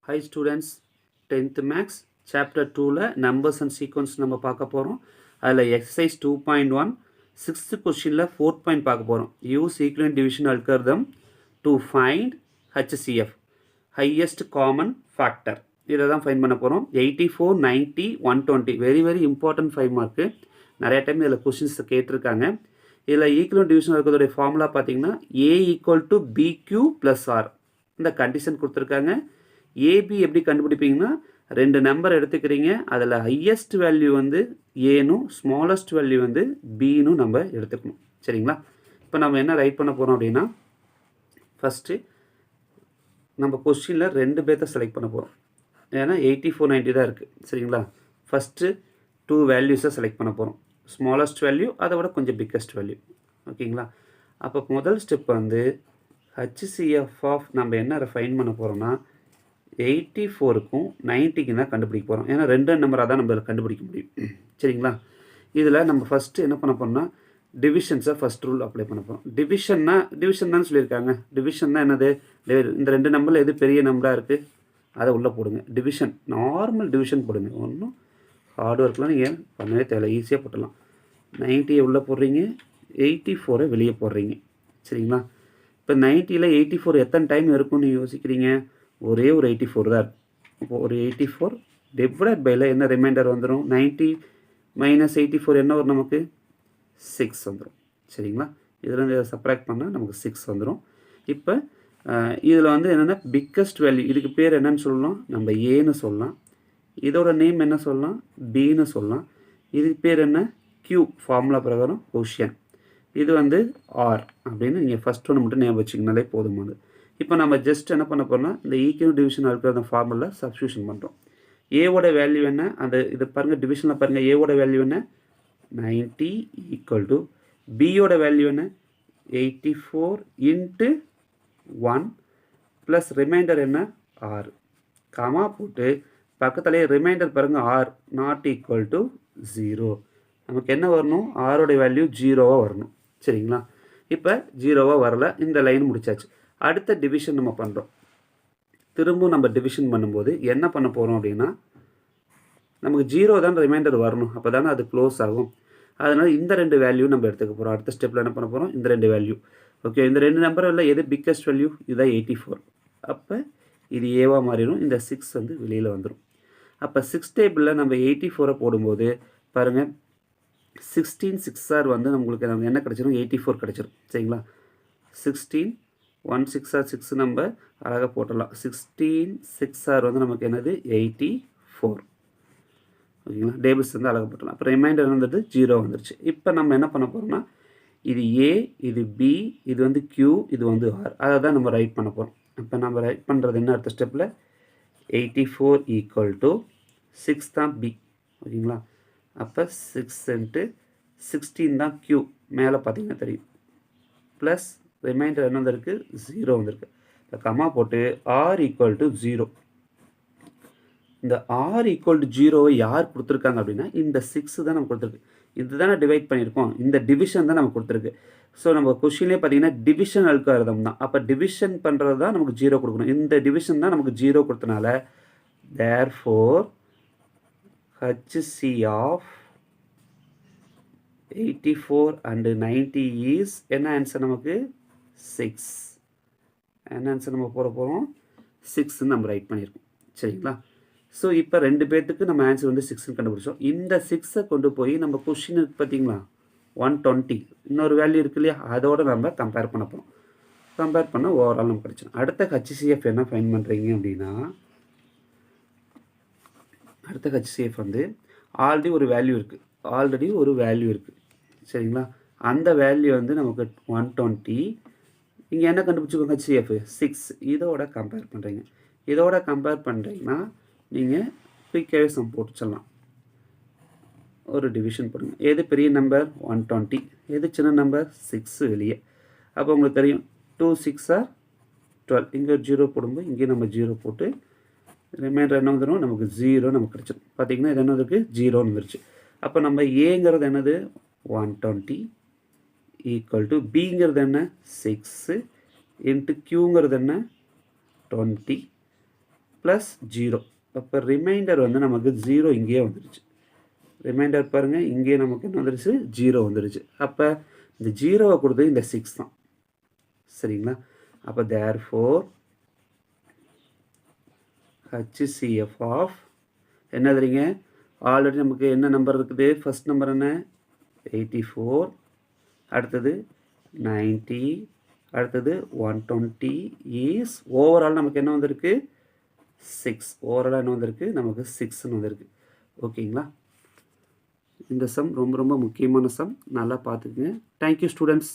Hi students, 10th Max Chapter 2ல Numbers and Sequence நம்ம பார்க்க போகிறோம். அதில் Exercise 2.1 6th questionல 4th point பார்க்க போகிறோம். Use equivalent division algorithm to find HCF, highest common factor. இதை தான் ஃபைன் பண்ண போகிறோம். 84, 90, 120 வெரி இம்பார்ட்டன்ட் 5 மார்க்கு. நிறைய டைம் இதில் கொஷின்ஸ் கேட்டிருக்காங்க. இதில் ஈக்குவலன்ட் டிவிஷன் இருக்கிறதுடைய ஃபார்முலா பார்த்தீங்கன்னா A = BQ + R. இந்த கண்டிஷன் கொடுத்துருக்காங்க. ஏபி எப்படி கண்டுபிடிப்பீங்கன்னா ரெண்டு நம்பர் எடுத்துக்கிறீங்க, அதில் ஹையஸ்ட் வேல்யூ வந்து ஏனும் ஸ்மாலஸ்ட் வேல்யூ வந்து பின்னு நம்ம எடுத்துக்கணும். சரிங்களா? இப்போ நம்ம என்ன ரைட் பண்ண போகிறோம் அப்படின்னா, ஃபஸ்ட்டு நம்ம கொஸ்டினில் ரெண்டு பேர்த்த செலக்ட் பண்ண போகிறோம். ஏன்னா 84, 90 தான் இருக்குது. சரிங்களா? ஃபஸ்ட்டு 2 வேல்யூஸை செலக்ட் பண்ண போகிறோம். ஸ்மாலஸ்ட் வேல்யூ, அதை விட கொஞ்சம் பிக்கஸ்ட் வேல்யூ. ஓகேங்களா? அப்போ முதல் ஸ்டெப் வந்து ஹச்சிசிஎஃப் ஆஃப் நம்ம என்ன ஃபைன் பண்ண போகிறோம்னா 84க்கும் 90க்கும் தான் கண்டுபிடிக்க போகிறோம். ஏன்னா ரெண்டு நம்பராக தான் நம்ம கண்டுபிடிக்க முடியும். சரிங்களா? இதில் நம்ம ஃபஸ்ட்டு என்ன பண்ண போகிறோம்னா டிவிஷன்ஸை ஃபஸ்ட் ரூல் அப்ளை பண்ண போகிறோம். டிவிஷன் தான் சொல்லியிருக்காங்க. டிவிஷன்னா என்னது? இந்த ரெண்டு நம்பரில் எது பெரிய நம்பராக இருக்குது அதை உள்ளே போடுங்க. டிவிஷன், நார்மல் டிவிஷன் போடுங்க. ஒன்றும் ஹார்ட் ஒர்க்லாம் நீங்கள் பண்ணவே தேவை, ஈஸியாக போட்டுடலாம். 90 உள்ளே போடுறீங்க, 84 வெளியே போடுறீங்க. சரிங்களா? இப்போ 90ல் 84 எத்தனை டைம் இருக்கும்னு யோசிக்கிறீங்க? ஒரே ஒரு 84 தான் இருக்கும். இப்போ ஒரு 84 டிவைட் பையில் என்ன ரிமைண்டர் வந்துடும்? 90 - 84 என்ன வரும்? நமக்கு 6 வந்துடும். சரிங்களா? இதில் சப்ராக்ட் பண்ணால் நமக்கு 6 வந்துடும். இப்போ இதில் வந்து என்னென்னா பிக்கஸ்ட் வேல்யூ, இதுக்கு பேர் என்னன்னு சொல்லலாம்? நம்ம ஏன்னு சொல்லலாம். இதோட நேம் என்ன சொல்லலாம்? பின்னு சொல்லலாம். இதுக்கு பேர் என்ன? கியூ, ஃபார்முலா பிரகாரம் கொஷியன். இது வந்து ஆர் அப்படின்னு நீங்கள் ஃபஸ்ட் ஒன்று மட்டும் ஞாபகம் வச்சிங்கனாலே போதுமானது. இப்போ நம்ம ஜஸ்ட் என்ன பண்ண போகிறோம்னா இந்த ஈக்குவல் டிவிஷன் இருக்கிற ஃபார்முலா சப்ஸ்டியூஷன் பண்ணுறோம். ஏவோட வேல்யூ என்ன? அந்த இது பாருங்கள், டிவிஷனில் பாருங்கள், ஏவோட வேல்யூ என்ன? 90 = பியோட வேல்யூ என்ன? 84 × 1 ப்ளஸ் ரிமைண்டர் என்ன? 6. கமா போட்டு பக்கத்துலேயே ரிமைண்டர் பாருங்கள், ஆர் நாட் ஈக்குவல் டு 0. நமக்கு என்ன வரணும்? ஆரோடைய வேல்யூ 0வாக வரணும். சரிங்களா? இப்போ 0வாக வரல, இந்த லைன் முடிச்சாச்சு. அடுத்த டிவிஷன் நம்ம பண்ணுறோம். திரும்பவும் நம்ம டிவிஷன் பண்ணும்போது என்ன பண்ண போகிறோம் அப்படின்னா, நமக்கு 0 தான் ரிமைண்டர் வரணும், அப்போ தானே அது க்ளோஸ் ஆகும். அதனால் இந்த ரெண்டு வேல்யூ நம்ம எடுத்துக்க போகிறோம். அடுத்த ஸ்டெப்பில் என்ன பண்ண போகிறோம்? இந்த ரெண்டு வேல்யூ. ஓகே, இந்த ரெண்டு நம்பர் இல்லை, எது பிக்கஸ்ட் வேல்யூ? இதுதான் 84. அப்போ இது ஏவாக மாறிடும், இந்த 6 வந்து வெளியில் வந்துடும். அப்போ 6 டேபிளில் நம்ம 84 போடும்போது பாருங்கள், 16 6R வந்து நம்மளுக்கு நம்ம என்ன கிடச்சிடும்? 84 கிடச்சிடும். சரிங்களா? 16 1 6R 6 நம்ம அழகாக போட்டலாம். 16 6R வந்து நமக்கு என்னது? 84. ஓகேங்களா? டேபிள்ஸ் வந்து அழகாக போட்டலாம். அப்போ ரிமைண்டர் வந்துட்டு 0 வந்துருச்சு. இப்போ நம்ம என்ன பண்ண போகிறோம்னா இது ஏ, இது பி, இது வந்து கியூ, இது வந்து ஆர். அதை தான் நம்ம ரைட் பண்ண போகிறோம். அப்போ நம்ம ரைட் பண்ணுறது என்ன? அடுத்த ஸ்டெப்பில் 84 = 6 தான் பி. ஓகேங்களா? அப்போ 6 × 16 தான் கியூ, மேலே பார்த்தீங்கன்னா தெரியும். ப்ளஸ் ரிமைண்டர் என்ன வந்திருக்கு? 0 வந்திருக்கு. இப்போ கமா போட்டு ஆர் = 0. இந்த ஆர் = 0 யார் கொடுத்துருக்காங்க அப்படின்னா இந்த 6 தான் நம்ம கொடுத்துருக்கு. இது தானே டிவைட் பண்ணியிருக்கோம், இந்த டிவிஷன் தான் நமக்கு கொடுத்துருக்கு. ஸோ நம்ம கொஷின்லேயே பார்த்தீங்கன்னா டிவிஷன் அல்காரிதம் தான். அப்போ டிவிஷன் பண்ணுறது தான் நமக்கு 0 கொடுக்கணும். இந்த டிவிஷன் தான் நமக்கு 0 கொடுத்தனால therefore HC of 84 and 90 is என்ன ஆன்சர்? நமக்கு 6. என்ன ஆன்சர் நம்ம போட போகிறோம்? 6ன்னு நம்ம ரைட் பண்ணியிருக்கோம். சரிங்களா? ஸோ இப்போ ரெண்டு பேர்த்துக்கு நம்ம ஆன்சர் வந்து 6ன்னு கண்டுபிடிச்சோம். இந்த 6ஐ கொண்டு போய் நம்ம கொஷின் இருக்குது பார்த்தீங்களா, 120 இன்னொரு வேல்யூ இருக்கு இல்லையா, அதோடு நம்ம கம்பேர் பண்ண போகிறோம். கம்பேர் பண்ண ஓவரால் நம்ம கிடச்சிடும். அடுத்த ஹச்சிசிஎஃப் என்ன ஃபைன் பண்ணுறீங்க அப்படின்னா, அடுத்த ஹச்சிசிஎஃப் வந்து ஆல்ரெடி ஒரு வேல்யூ இருக்குது. சரிங்களா? அந்த வேல்யூ வந்து நமக்கு 120. இங்கே என்ன கண்டுபிடிச்சிக்கோங்க? ஹச்சிஎஃப் 6. இதோட கம்பேர் பண்ணுறீங்க. இதோட கம்பேர் பண்ணுறீங்கன்னா நீங்கள் குயிக்காகவே சம் போட்டுச்சலாம். ஒரு டிவிஷன் போடுங்க. எது பெரிய நம்பர்? 120. எது சின்ன நம்பர்? 6 வெளியே. அப்போ உங்களுக்கு தெரியும் 2 6 are 12. இங்கே ஒரு 0 போடும்போது இங்கே நம்ம 0 போட்டு ரிமைண்டர் என்ன வந்துடும்? நமக்கு 0 நமக்கு கிடச்சிடும். பார்த்தீங்கன்னா இது என்ன இருக்குது? 0 வந்துருச்சு. அப்போ நம்ம ஏங்கிறது என்னது? 120 = பிங்கிறது என்ன? 6 × கியூங்கிறது என்ன? 20 ப்ளஸ் 0. அப்போ ரிமைண்டர் வந்து நமக்கு 0 இங்கேயே வந்துருச்சு. ரிமைண்டர் பாருங்கள், இங்கேயே நமக்கு என்ன வந்துருச்சு, 0 வந்துருச்சு. அப்போ இந்த 0வை கொடுத்தது இந்த 6 தான். சரிங்களா? அப்போ தேர்ஃபோர் HCF ஆஃப் என்ன தெரியுங்க, ஆல்ரெடி நமக்கு என்ன நம்பர் இருக்குது, ஃபர்ஸ்ட் நம்பர் என்ன 84, அடுத்தது 90, அடுத்தது 120 இஸ் ஓவரால் நமக்கு என்ன வந்திருக்கு 6. ஓவராலாக என்ன வந்திருக்கு நமக்கு 6ன்னு வந்திருக்கு. ஓகேங்களா? இந்த சம் ரொம்ப ரொம்ப முக்கியமான சம், நல்லா பார்த்துக்குங்க. Thank you students.